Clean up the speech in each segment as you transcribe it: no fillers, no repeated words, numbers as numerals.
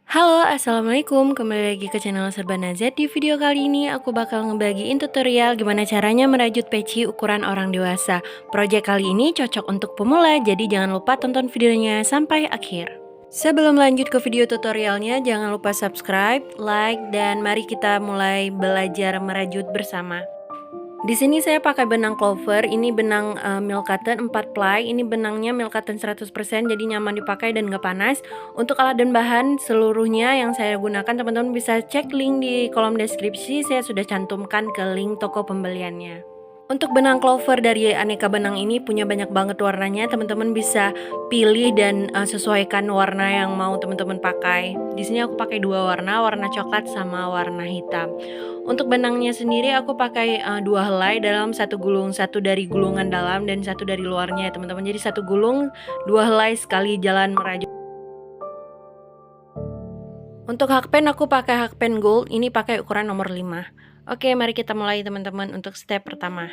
Halo, assalamualaikum. Kembali lagi ke channel Serba Nazar. Di video kali ini aku bakal ngebagiin tutorial gimana caranya merajut peci ukuran orang dewasa. Project kali ini cocok untuk pemula, jadi jangan lupa tonton videonya sampai akhir. Sebelum lanjut ke video tutorialnya, jangan lupa subscribe, like, dan mari kita mulai belajar merajut bersama. Di sini saya pakai benang clover, ini benang milk cotton 4 ply, ini benangnya milk cotton 100% jadi nyaman dipakai dan gak panas. Untuk alat dan bahan seluruhnya yang saya gunakan, teman-teman bisa cek link di kolom deskripsi, saya sudah cantumkan ke link toko pembeliannya. Untuk benang clover dari aneka benang ini punya banyak banget warnanya, teman-teman bisa pilih dan sesuaikan warna yang mau teman-teman pakai. Di sini aku pakai dua warna, warna coklat sama warna hitam. Untuk benangnya sendiri aku pakai dua helai dalam satu gulung, satu dari gulungan dalam dan satu dari luarnya, teman-teman. Jadi satu gulung, dua helai sekali jalan merajut. Untuk hakpen aku pakai hakpen gold, ini pakai ukuran nomor 5. Oke, mari kita mulai teman-teman untuk step pertama.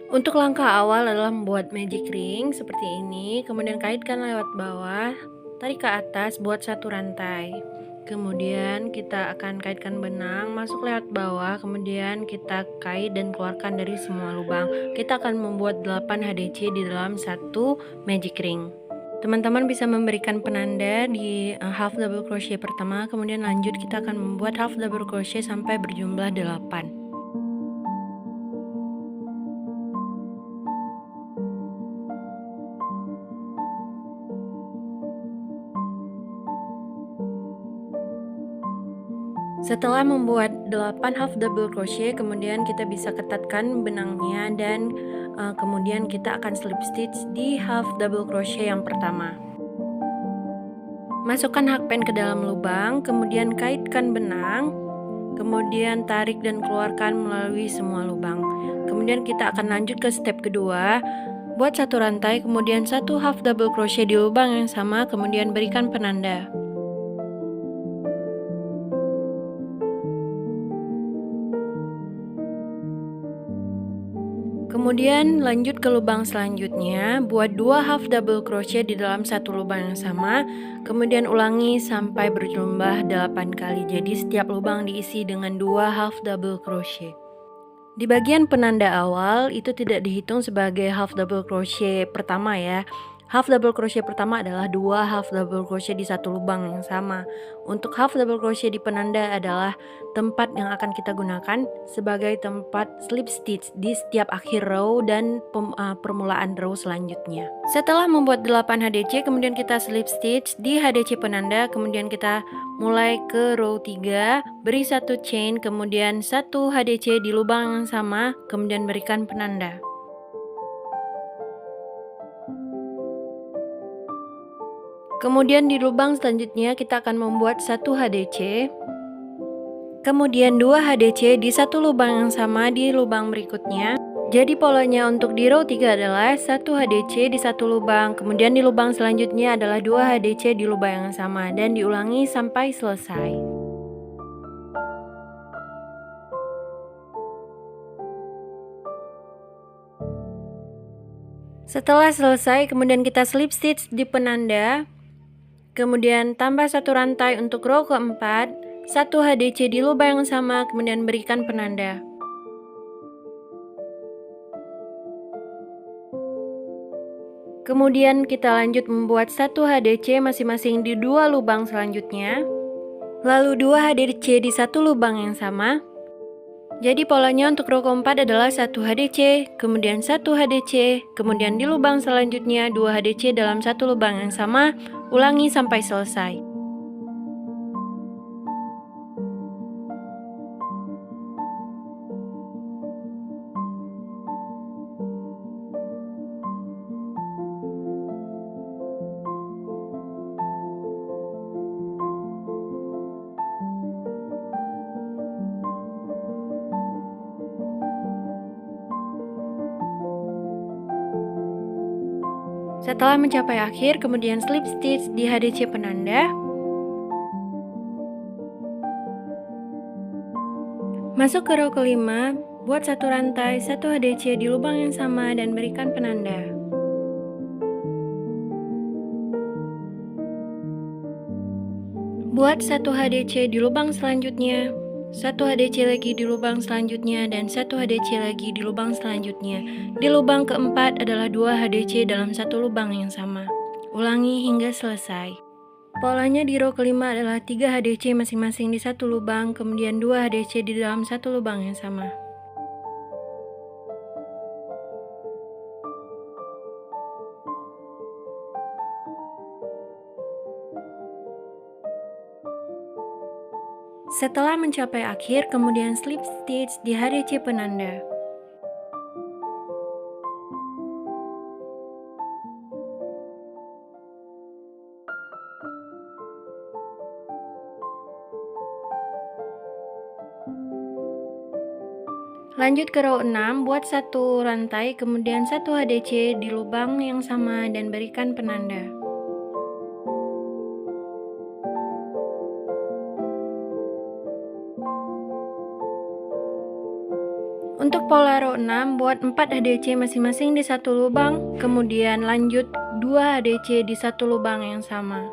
Untuk langkah awal adalah membuat magic ring seperti ini, kemudian kaitkan lewat bawah, tarik ke atas, buat satu rantai. Kemudian kita akan kaitkan benang, masuk lewat bawah, kemudian kita kait dan keluarkan dari semua lubang. Kita akan membuat 8 HDC di dalam satu magic ring. Teman-teman bisa memberikan penanda di half double crochet pertama, kemudian lanjut kita akan membuat half double crochet sampai berjumlah 8. Setelah membuat 8 half double crochet, kemudian kita bisa ketatkan benangnya dan kemudian kita akan slip stitch di half double crochet yang pertama. Masukkan hakpen ke dalam lubang, kemudian kaitkan benang, kemudian tarik dan keluarkan melalui semua lubang. Kemudian kita akan lanjut ke step kedua, buat satu rantai, kemudian satu half double crochet di lubang yang sama, kemudian berikan penanda. Kemudian lanjut ke lubang selanjutnya, buat 2 half double crochet di dalam satu lubang yang sama, kemudian ulangi sampai berjumlah 8 kali. Jadi setiap lubang diisi dengan 2 half double crochet. Di bagian penanda awal itu tidak dihitung sebagai half double crochet pertama ya. Half double crochet pertama adalah 2 half double crochet di satu lubang yang sama. Untuk half double crochet di penanda adalah tempat yang akan kita gunakan sebagai tempat slip stitch di setiap akhir row dan permulaan row selanjutnya. Setelah membuat 8 HDC, kemudian kita slip stitch di HDC penanda, kemudian kita mulai ke row 3, beri satu chain, kemudian satu HDC di lubang yang sama, kemudian berikan penanda. Kemudian di lubang selanjutnya kita akan membuat 1 HDC, kemudian 2 HDC di satu lubang yang sama di lubang berikutnya. Jadi polanya untuk di row 3 adalah 1 HDC di satu lubang, kemudian di lubang selanjutnya adalah 2 HDC di lubang yang sama, dan diulangi sampai selesai. Setelah selesai, kemudian kita slip stitch di penanda, kemudian tambah satu rantai untuk row keempat, 1 HDC di lubang yang sama, kemudian berikan penanda. Kemudian kita lanjut membuat 1 HDC masing-masing di 2 lubang selanjutnya, lalu 2 HDC di satu lubang yang sama. Jadi polanya untuk row keempat adalah 1 HDC, kemudian 1 HDC, kemudian di lubang selanjutnya 2 HDC dalam satu lubang yang sama, ulangi sampai selesai. Setelah mencapai akhir, kemudian slip stitch di HDC penanda. Masuk ke row kelima, buat satu rantai, 1 HDC di lubang yang sama dan berikan penanda. Buat 1 HDC di lubang selanjutnya, 1 HDC lagi di lubang selanjutnya, dan 1 HDC lagi di lubang selanjutnya. Di lubang keempat adalah 2 HDC dalam 1 lubang yang sama. Ulangi hingga selesai. Polanya di row kelima adalah 3 HDC masing-masing di 1 lubang, kemudian 2 HDC di dalam 1 lubang yang sama. Setelah mencapai akhir, kemudian slip stitch di HDC penanda. Lanjut ke row 6, buat 1 rantai, kemudian 1 HDC di lubang yang sama dan berikan penanda. Untuk pola row 6, buat 4 HDC masing-masing di 1 lubang, kemudian lanjut 2 HDC di 1 lubang yang sama.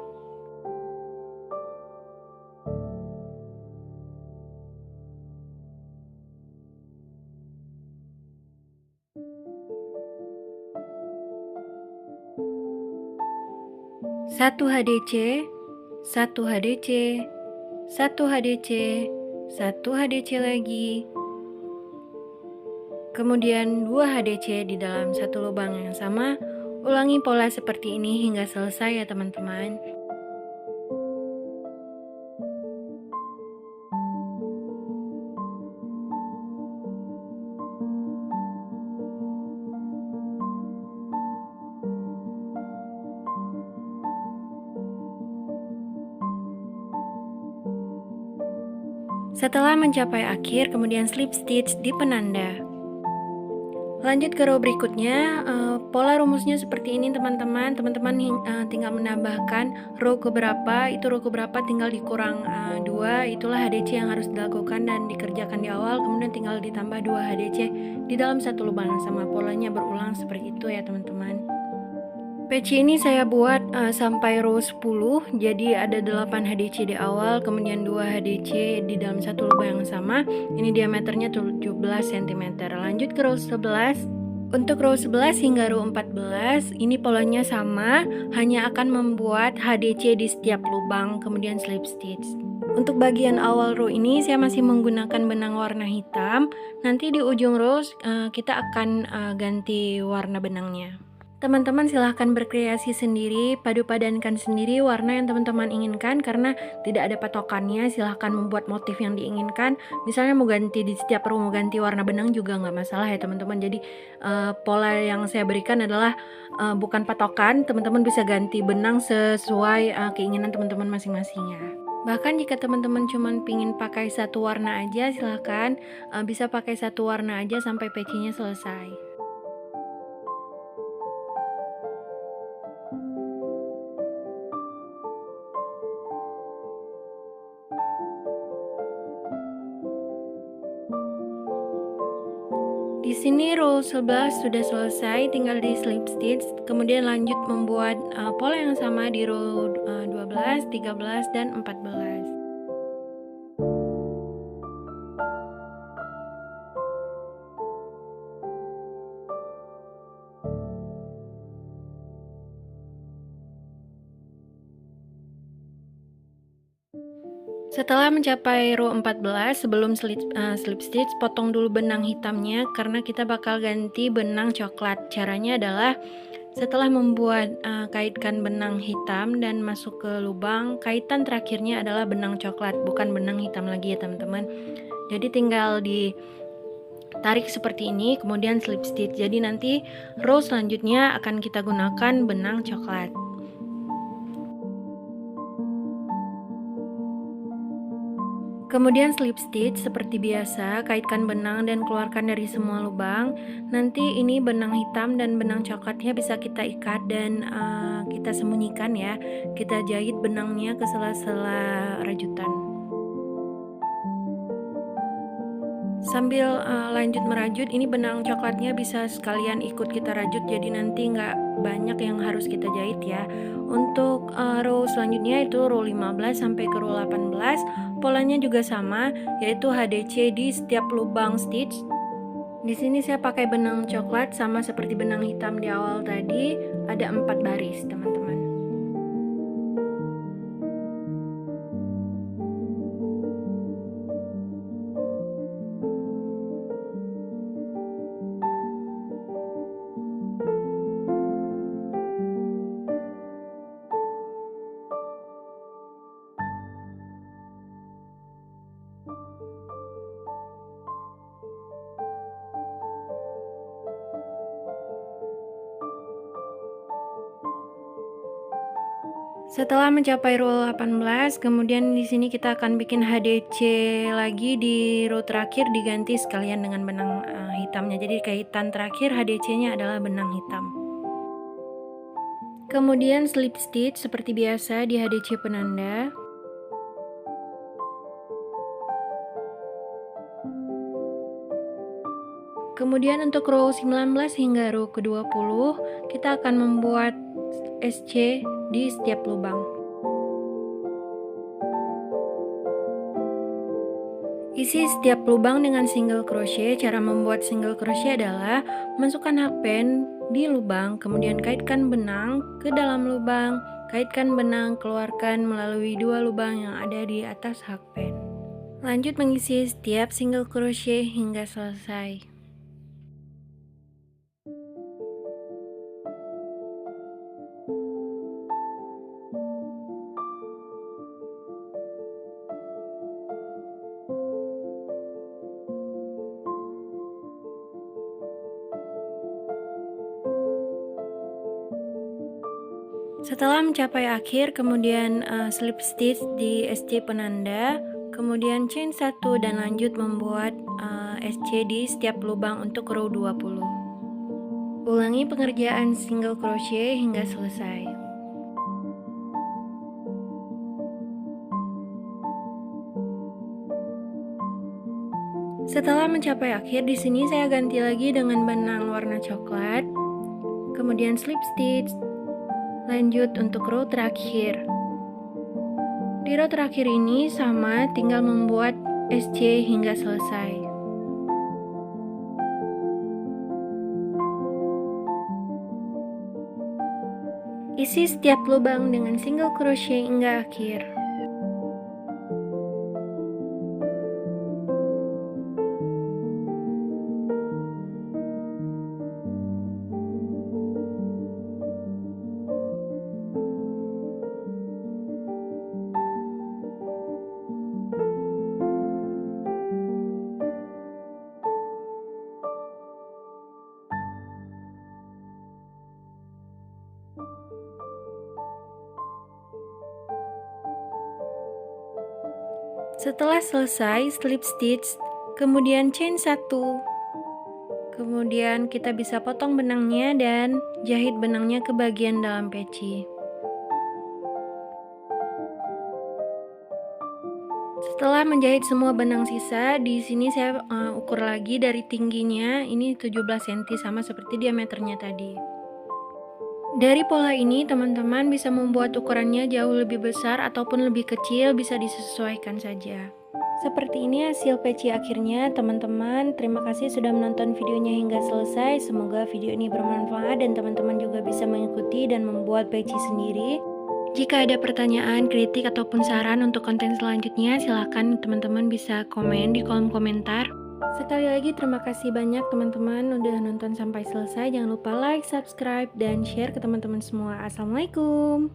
Satu HDC, 1 HDC, 1 HDC, 1 HDC lagi, kemudian 2 HDC di dalam 1 lubang yang sama. Ulangi pola seperti ini hingga selesai ya teman-teman. Setelah mencapai akhir, kemudian slip stitch di penanda. Lanjut ke row berikutnya, pola rumusnya seperti ini teman-teman. Teman-teman tinggal menambahkan row keberapa, itu row keberapa tinggal dikurang 2, itulah HDC yang harus dilakukan dan dikerjakan di awal, kemudian tinggal ditambah 2 HDC di dalam 1 lubang yang sama. Polanya berulang seperti itu ya teman-teman. Peci ini saya buat sampai row 10, jadi ada 8 HDC di awal, kemudian 2 HDC di dalam 1 lubang yang sama. Ini diameternya 17 cm. Lanjut ke row 11. Untuk row 11 hingga row 14, ini polanya sama, hanya akan membuat HDC di setiap lubang, kemudian slip stitch. Untuk bagian awal row ini saya masih menggunakan benang warna hitam. Nanti di ujung row kita akan ganti warna benangnya. Teman-teman silahkan berkreasi sendiri, padu-padankan sendiri warna yang teman-teman inginkan karena tidak ada patokannya. Silahkan membuat motif yang diinginkan. Misalnya mau ganti di setiap row, mau ganti warna benang juga nggak masalah ya teman-teman. Jadi pola yang saya berikan adalah bukan patokan. Teman-teman bisa ganti benang sesuai keinginan teman-teman masing-masing ya. Bahkan jika teman-teman cuma pingin pakai satu warna aja, silahkan bisa pakai satu warna aja sampai pecinya selesai. Di sini row 11 sudah selesai, tinggal di slip stitch, kemudian lanjut membuat pola yang sama di row 12, 13, dan 14. Setelah mencapai row 14, sebelum slip stitch, potong dulu benang hitamnya karena kita bakal ganti benang coklat. Caranya adalah setelah membuat kaitkan benang hitam dan masuk ke lubang, kaitan terakhirnya adalah benang coklat, bukan benang hitam lagi ya teman-teman. Jadi tinggal ditarik seperti ini, kemudian slip stitch. Jadi nanti row selanjutnya akan kita gunakan benang coklat. Kemudian slip stitch seperti biasa, kaitkan benang dan keluarkan dari semua lubang. Nanti ini benang hitam dan benang coklatnya bisa kita ikat dan kita sembunyikan ya. Kita jahit benangnya ke sela-sela rajutan. Sambil lanjut merajut, ini benang coklatnya bisa sekalian ikut kita rajut, jadi nanti nggak banyak yang harus kita jahit ya. Untuk row selanjutnya itu row 15 sampai ke row 18, polanya juga sama, yaitu HDC di setiap lubang stitch. Di sini saya pakai benang coklat sama seperti benang hitam di awal tadi, ada 4 baris, teman-teman. Setelah mencapai row 18, kemudian di sini kita akan bikin HDC lagi di row terakhir, diganti sekalian dengan benang hitamnya. Jadi kaitan terakhir HDC-nya adalah benang hitam. Kemudian slip stitch seperti biasa di HDC penanda. Kemudian untuk row 19 hingga row ke-20, kita akan membuat SC di setiap lubang. Isi setiap lubang dengan single crochet. Cara membuat single crochet adalah masukkan hakpen di lubang, kemudian kaitkan benang ke dalam lubang, kaitkan benang, keluarkan melalui 2 lubang yang ada di atas hakpen. Lanjut mengisi setiap single crochet hingga selesai. Setelah mencapai akhir, kemudian slip stitch di SC penanda, kemudian chain 1 dan lanjut membuat SC di setiap lubang untuk row 20. Ulangi pengerjaan single crochet hingga selesai. Setelah mencapai akhir, di sini saya ganti lagi dengan benang warna coklat, kemudian slip stitch. Lanjut untuk row terakhir. Di row terakhir ini sama, tinggal membuat SC hingga selesai. Isi setiap lubang dengan single crochet hingga akhir. Setelah selesai slip stitch, kemudian chain 1, kemudian kita bisa potong benangnya dan jahit benangnya ke bagian dalam peci. Setelah menjahit semua benang sisa, di sini saya ukur lagi dari tingginya, ini 17 cm sama seperti diameternya tadi. Dari pola ini teman-teman bisa membuat ukurannya jauh lebih besar ataupun lebih kecil, bisa disesuaikan saja. Seperti ini hasil peci akhirnya teman-teman. Terima kasih sudah menonton videonya hingga selesai. Semoga video ini bermanfaat dan teman-teman juga bisa mengikuti dan membuat peci sendiri. Jika ada pertanyaan, kritik ataupun saran untuk konten selanjutnya, silahkan teman-teman bisa komen di kolom komentar. Sekali lagi terima kasih banyak teman-teman udah nonton sampai selesai. Jangan lupa like, subscribe, dan share ke teman-teman semua. Assalamualaikum.